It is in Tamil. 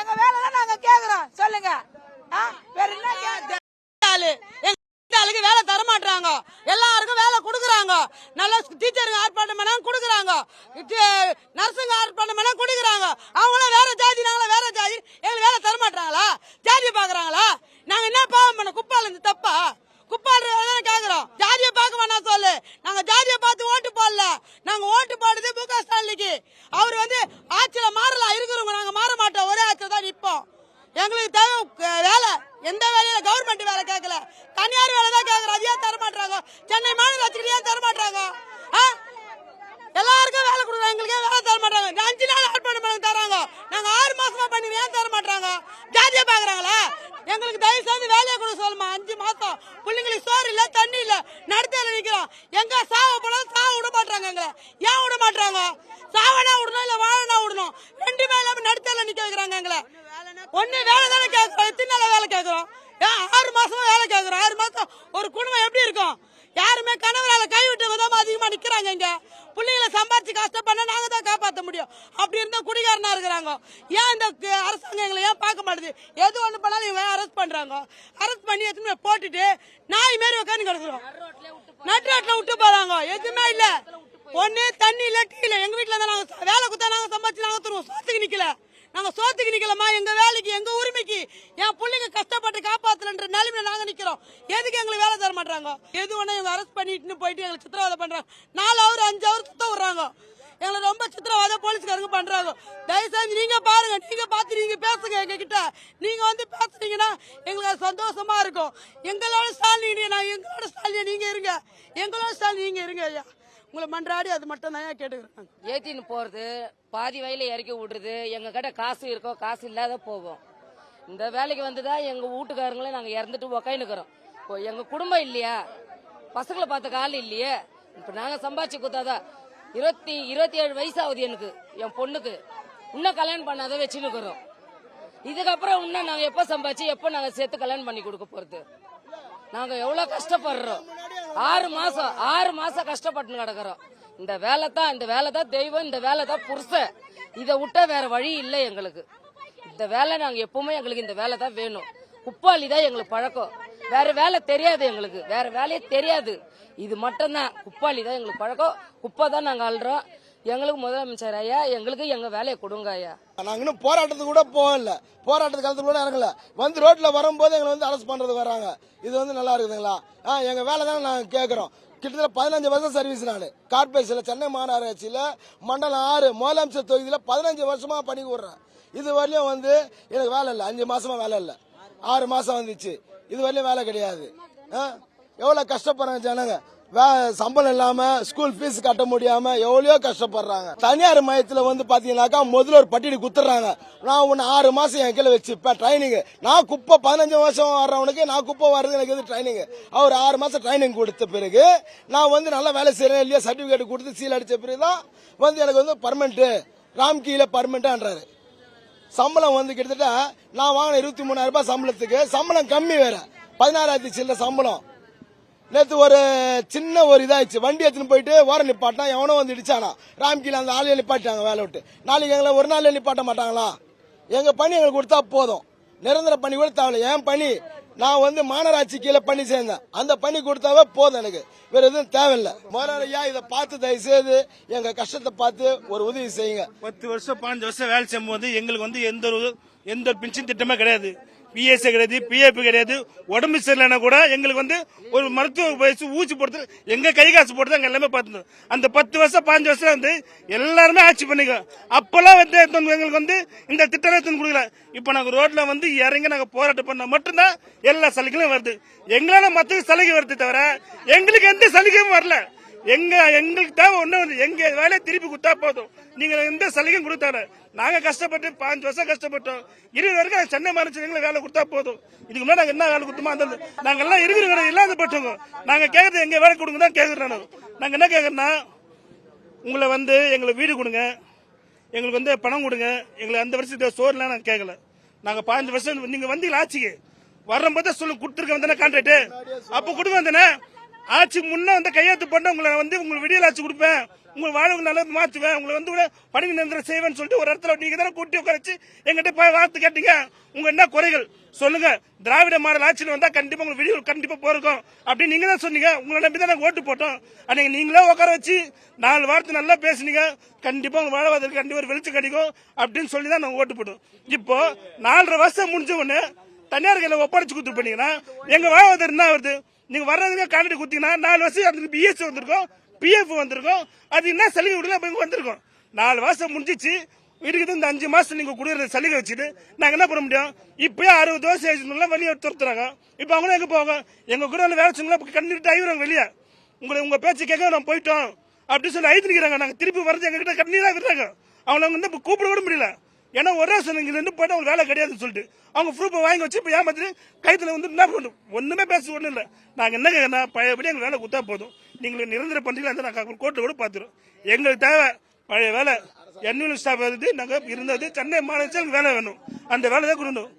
எங்க வேலை தான் நாங்க கேக்குறோம். சொல்லுங்க. வேற என்ன ஆளுக்கு வேலை தர மாட்டாங்க. எல்லாருக்கும் வேலை கொடுக்குறாங்க. நல்ல டீச்சருக்கு ஆர்ப்பாட்டம் பண்ணா கொடுக்குறாங்க. நர்ஸுங்க ஆர்ப்பாட்டம் பண்ணா கொடுக்குறாங்க. அவங்களும் வேற ஜாதி, நாங்களும் வேற ஜாதி. எங்களுக்கு வேலை தர மாட்டாங்களா? ஜாதியை பாக்குறாங்களா? நாங்க என்ன பாவம் பண்ண? குப்பால இருந்து தப்பா? குப்பால் கேக்குறோம். ஜாதியை பார்க்க வேணாம் சொல்லு. நாங்க ஜாதியை பார்த்து ஓட்டு போடல. நாங்க ஓட்டு போடுறது முக ஸ்டாலினுக்கு. அவர் வந்து ஆட்சியில மாறலாம் இருக்கிறவங்க. நாங்க மாற மாட்டோம். ஒரே ஆட்சியில தான் நிற்போம். எங்களுக்கு தேவை வேலை. எந்த வேலையில கவர்மெண்ட் வேலை கேட்கல, தனியார் வேலை தான் கேட்கறோம். அதையே தர மாட்டாங்க. சென்னை மாநகராட்சிக்கு ஏன் தர மாட்டாங்க? எல்லாருக்கும் வேலை கொடுக்குறாங்க. எங்களுக்கே வேலை தர மாட்டாங்க. 5 நாள் ஆர்ப்பாட்டம் பண்ணி தராங்க. நாங்க 6 மாசமா பண்ணி ஏன் தர மாட்டாங்க? ஜாதியை பாக்குறாங்களா? எங்களுக்கு தயவு செய்து வேலையை கொடுக்க சொல்லுமா. 5 மாசம் பிள்ளைங்களுக்கு சோறு இல்ல, தண்ணி இல்ல, நடுத்தல நிக்கிறோம். எங்க சாவ போனாலும் சாவ விட மாட்டாங்க. எங்களை ஏன் விட மாட்டாங்க? சாவனா விடணும், இல்ல வாழனா விடணும். 2 இல்லாம நடுத்தல நிக்க வைக்கிறாங்க. எங்களை ஒண்ணு வேலை தானே கேட்கிறோம். எத்தனை நாள வேலை கேட்கிறோம்? 6 மாசமா வேலை கேட்கிறோம். 6 மாசம் ஒரு குடும்பம் எப்படி இருக்கும்? யாருமே கணவரால கைவிட்டு அதிகமா நிக்கிறாங்க. இங்க பிள்ளைங்களை சம்பாரிச்சு கஷ்டப்பட நாங்க தான் காப்பாற்ற முடியும். அப்படி இருந்தா குடிகாரனா இருக்கிறாங்க. ஏன் இந்த அரசாங்கம் எங்களை ஏன் பார்க்க மாட்டேது? எது ஒண்ணு பண்ணாலும் இவங்க அரெஸ்ட் பண்றாங்க. அரெஸ்ட் பண்ணி எதுவுமே போட்டுட்டு நாய் மாரி உட்காந்து கிடக்குறோம். நட்டு ரோட்ல விட்டு போறாங்க. எதுவுமே இல்ல. ஒண்ணு தண்ணி இல்ல, டீ இல்ல. எங்க வீட்டுல இருந்தா நாங்க வேலை கொடுத்தா நாங்க சம்பாதிச்சு நாங்க தருவோம். சோத்துக்கு நிக்கல. நாங்க சோத்துக்கு நிக்கலமா. எங்க வேலைக்கு, எங்க உரிமைக்கு, என் பிள்ளைங்க கஷ்டப்பட்டு காப்பாத்தலன்ற நிலைமையில நாங்க நிக்கிறோம். எதுக்கு எங்களுக்கு வேலை தர மாட்டாங்க? எது ஒண்ணு இவங்க அரெஸ்ட் பண்ணிட்டு போயிட்டு எங்களுக்கு சித்திரவதை பண்றாங்க. 4 ஹவர் 5 ஹவர் சுத்த விடுறாங்க. எங்களை ரொம்ப சித்திரவதை போலீஸ்காரங்க பண்றாங்க. தயவு செஞ்சு நீங்க பாருங்க. நீங்க பார்த்து நீங்க பேசுங்க. எங்க கிட்ட நீங்க வந்து பேசுனீங்கன்னா எங்களுக்கு சந்தோஷமா இருக்கும். எங்களோட ஸ்டாலின், எங்களோட ஸ்டாலின் நீங்க இருங்க. எங்களோட ஸ்டாலின் நீங்க இருங்க ஐயா. உங்களை மன்றாடி அது மட்டும் தான் கேட்டுக்கிறேன். ஏத்தின்னு போறது, பாதி வயல இறக்கி விடுறது. எங்க கிட்ட காசு இருக்கோ, காசு இல்லாத போவோம். இந்த வேலைக்கு வந்துதான் எங்க வீட்டுக்காரங்களே நாங்க இறந்துட்டு உக்காந்துக்கிறோம். எங்க குடும்பம் இல்லையா? பசங்களை பார்த்த காலம் இல்லையே. இப்ப நாங்க சம்பாதிச்சு கொடுத்தாதான் 27 வயசு ஆகுது எனக்கு. என் பொண்ணுக்கு இன்னும் கல்யாணம் பண்ணாத வச்சுன்னுக்கிறோம். இதுக்கப்புறம் இன்னும் நாங்க எப்ப சம்பாதிச்சு எப்ப நாங்க சேர்த்து கல்யாணம் பண்ணி கொடுக்க போறது? நாங்க எவ்வளவு கஷ்டப்படுறோம். 6 மாசம் கஷ்டப்பட்டு கிடக்குறோம். இந்த வேலை தான் தெய்வம். இந்த வேலை தான் புருஷன். இதை விட்டா வேற வழி இல்லை எங்களுக்கு. இந்த வேலை நாங்க எப்பவுமே எங்களுக்கு இந்த வேலை தான் வேணும். குப்பாளி தான் எங்களுக்கு பழக்கம். வேற வேலை தெரியாது எங்களுக்கு. வேற வேலையே தெரியாது. இது மட்டும்தான். குப்பாளி தான் எங்களுக்கு பழக்கம். குப்பை தான் நாங்க அள்ளுறோம். எங்களுக்கு முதலமைச்சர் ஐயா, எங்களுக்கு எங்க வேலையை கொடுங்க ஐயா. நாங்க இன்னும் போராட்டத்துக்கு கூட போகல. போராட்டத்து காலத்துல கூட இறங்கல. வந்து ரோட்ல வரும்போது எங்களை வந்து அரெஸ்ட் பண்றதுக்கு வர்றாங்க. இது வந்து நல்லா இருக்குதுங்களா? எங்க வேலை தான் நாங்க கேட்கறோம். கிட்டத்தட்ட 15 வருஷம் சர்வீஸ். நான் கார்பரேஷன்ல, சென்னை மாநகராட்சியில மண்டலம் 6 முதலமைச்சர் தொகுதியில 15 வருஷமா பண்ணி விடுறேன். இது வரலையும் வந்து எனக்கு வேலை இல்லை. 5 மாசமா வேலை இல்லை. 6 மாசம் வந்துச்சு. இது வரலையும் வேலை கிடையாது. எவ்வளவு கஷ்டப்படுறாங்க ஜனங்க. சம்பளம் இல்லாம ஸ்கூல் ஃபீஸ் கட்ட முடியாம எவ்வளோ கஷ்டப்படுறாங்க. தனியார் மையத்துல வந்து பாத்தீங்கன்னாக்கா முதல்ல ஒரு பட்டியல் குத்துறாங்க. நான் உன்னை 6 மாசம் என் கீழே வச்சுப்பேன் ட்ரைனிங். நான் குப்பை 15 வருஷம் வர்றவனுக்கு நான் குப்பை வர்றது எனக்கு எது ட்ரைனிங்? அவர் 6 மாசம் ட்ரைனிங் கொடுத்த பிறகு நான் வந்து நல்லா வேலை செய்யறேன் இல்லையா சர்டிபிகேட் கொடுத்து சீல் அடிச்ச பிறகுதான் வந்து எனக்கு வந்து பர்மனெண்ட் ராம்கீல பர்மனெண்ட். சம்பளம் வந்து கிட்டத்தட்ட நான் வாங்கின 23,000 ரூபாய் சம்பளத்துக்கு சம்பளம் கம்மி வேற. 16,000 சில்ல சம்பளம். நேற்று ஒரு சின்ன ஒரு இதாச்சு. வண்டி எடுத்துன்னு போயிட்டு ஓரம் நிப்பாட்டினா எவனோ வந்து இடிச்சானா. ராம்கீல அந்த ஆளையை நிப்பாட்டாங்க வேலை விட்டு. நாளைக்கு எங்களை ஒரு நாள் நிப்பாட்ட மாட்டாங்களா? எங்க பணி எங்களுக்கு கொடுத்தா போதும். நிரந்தர பணி கூட தேவையில்ல. என் பணி நான் வந்து மாநகராட்சி கீழே பண்ணி சேர்ந்தேன். அந்த பணி கொடுத்தாவே போதும். எனக்கு வேற எதுவும் தேவையில்லை. முதலாளியா இதை பார்த்து தயவு செய்து எங்க கஷ்டத்தை பார்த்து ஒரு உதவி செய்யுங்க. 10 வருஷம் 15 வருஷம் வேலை செய்யும் போது எங்களுக்கு வந்து எந்த ஒரு பென்ஷன் திட்டமே கிடையாது. பிஎஸ்ஏ கிடையாது, பிஏபி கிடையாது. உடம்பு சரியில்லைன்னா கூட எங்களுக்கு வந்து ஒரு மருத்துவ பயிற்சி ஊசி போடுறது எங்க கை காசு போட்டு தான் எல்லாமே பார்த்துருந்தோம். அந்த 10 வருஷம் 15 வருஷம் வந்து எல்லாருமே ஆட்சி பண்ணிக்கோ. அப்பெல்லாம் வந்து எங்களுக்கு வந்து இந்த திட்டம் கொடுக்கல. இப்ப நாங்க ரோட்ல வந்து இறங்கி நாங்க போராட்டம் பண்ண மட்டும்தான் எல்லா சலுகைகளும் வருது. எங்களால மற்ற சலுகை வருது தவிர எங்களுக்கு எந்த சலுகையும் வரல. எங்களுக்கு தேவை ஒண்ணு வந்து எங்க வேலையை திருப்பி கொடுத்தா போதும். நீங்க எந்த சலுகையும் கொடுத்தாரு. நாங்க கஷ்டப்பட்டு 15 வருஷம் கஷ்டப்பட்டோம். 20 வரைக்கும் சென்னை மாநகராட்சி வேலை கொடுத்தா போதும். இதுக்கு முன்னாடி நாங்க என்ன வேலை கொடுத்தோமோ அந்த நாங்க எல்லாம் இருக்கிற இல்லாத பட்டவங்க. நாங்க கேட்கறது எங்க வேலை கொடுங்க தான் கேட்கறோம். நாங்க என்ன கேட்கறோம்னா உங்களை வந்து எங்களுக்கு வீடு கொடுங்க, எங்களுக்கு வந்து பணம் கொடுங்க. எங்களுக்கு அந்த வருஷத்துல சோறுலாம் நாங்க கேட்கல. நாங்க 15 வருஷம் நீங்க வந்தீங்களா ஆட்சிக்கு வரும்போது சொல்லு கொடுத்துருக்க வந்தானே கான்ட்ராக்ட் அப்ப கொடுங்க வந்தானே. ஆட்சி முன்ன வந்து கையெழுத்து பண்ண உங்களை வந்து உங்களுக்கு விடியல் ஆட்சி கொடுப்பேன், உங்க வாழ்வு நல்லா மாத்துவேன், உங்களை வந்து பணி நிரந்தரம் செய்வேன்னு சொல்லிட்டு ஒரு இடத்துல நீங்க தானே கூட்டி உட்காரச்சு எங்கிட்ட போய் வார்த்தை கேட்டீங்க. உங்க என்ன குறைகள் சொல்லுங்க. திராவிட மாடல் ஆட்சியில் வந்தா கண்டிப்பா உங்களுக்கு விடியல் கண்டிப்பா போறோம் அப்படின்னு நீங்க தான் சொன்னீங்க. உங்களை நம்பி தான் நாங்க ஓட்டு போட்டோம். அன்னைக்கு நீங்களே உட்கார வச்சு 4 வார்த்தை நல்லா பேசுனீங்க. கண்டிப்பா உங்க வாழ்வாதாரத்துக்கு கண்டிப்பா ஒரு வெளிச்சம் கிடைக்கும் அப்படின்னு சொல்லி தான் நாங்க ஓட்டு போட்டோம். இப்போ 4.5 வருஷம் முடிஞ்ச உடனே தனியார் கையில ஒப்படைச்சு கொடுத்து பண்ணீங்கன்னா எங்க வாழ்வாதாரம் என்ன வருது? நீங்க வர்றதுங்க கான்ட்ராக்ட் கொடுத்தீங்கன்னா 4 வருஷம் அதுக்கு பிஎஸ்சி வந்திருக்கும், பிஎஃப் வந்திருக்கும், அது என்ன சலுகை விடல வந்திருக்கும். 4 வருஷம் முடிஞ்சிச்சு. இருக்குது இந்த 5 மாசம் நீங்க கொடுக்குற சலுகை வச்சுட்டு நாங்க என்ன பண்ண முடியும்? இப்பயே 60 வயசு ஆயிடுச்சுலாம் வெளியே துரத்துறாங்க. இப்ப அவங்களும் எங்க போவாங்க? எங்க கூட வேலை செஞ்சா கண்டிப்பா ஆயிடுறாங்க வெளியே. உங்க பேச்சு கேட்க நான் போயிட்டோம் அப்படின்னு சொல்லி ஐத்திருக்கிறாங்க. நாங்க திருப்பி வரது எங்க கிட்ட கண்ணீரா விடுறாங்க. அவங்களை வந்து கூப்பிட கூட முடியல. ஏன்னா ஒரே சொன்னீங்க இருந்து போயிட்டு அவங்க வேலை கிடையாதுன்னு சொல்லிட்டு அவங்க ப்ரூஃபை வாங்கி வச்சு இப்ப ஏமாத்திட்டு கைத்துல வந்து என்ன பண்ணும்? ஒண்ணுமே பேச ஒண்ணும் இல்ல. நாங்க என்ன கேட்கணும்? பழையபடி எங்க வேலை கொடுத்தா போதும். நீங்களுக்கு நிரந்தர பண்றீங்களா? நாங்க கோர்ட்ல கூட பாத்துறோம். எங்களுக்கு தேவை பழைய வேலை. என்யூல் ஸ்டாஃப் நாங்க இருந்தது சென்னை மாநகராட்சி வேலை வேணும். அந்த வேலை தான் கொடுக்கணும்.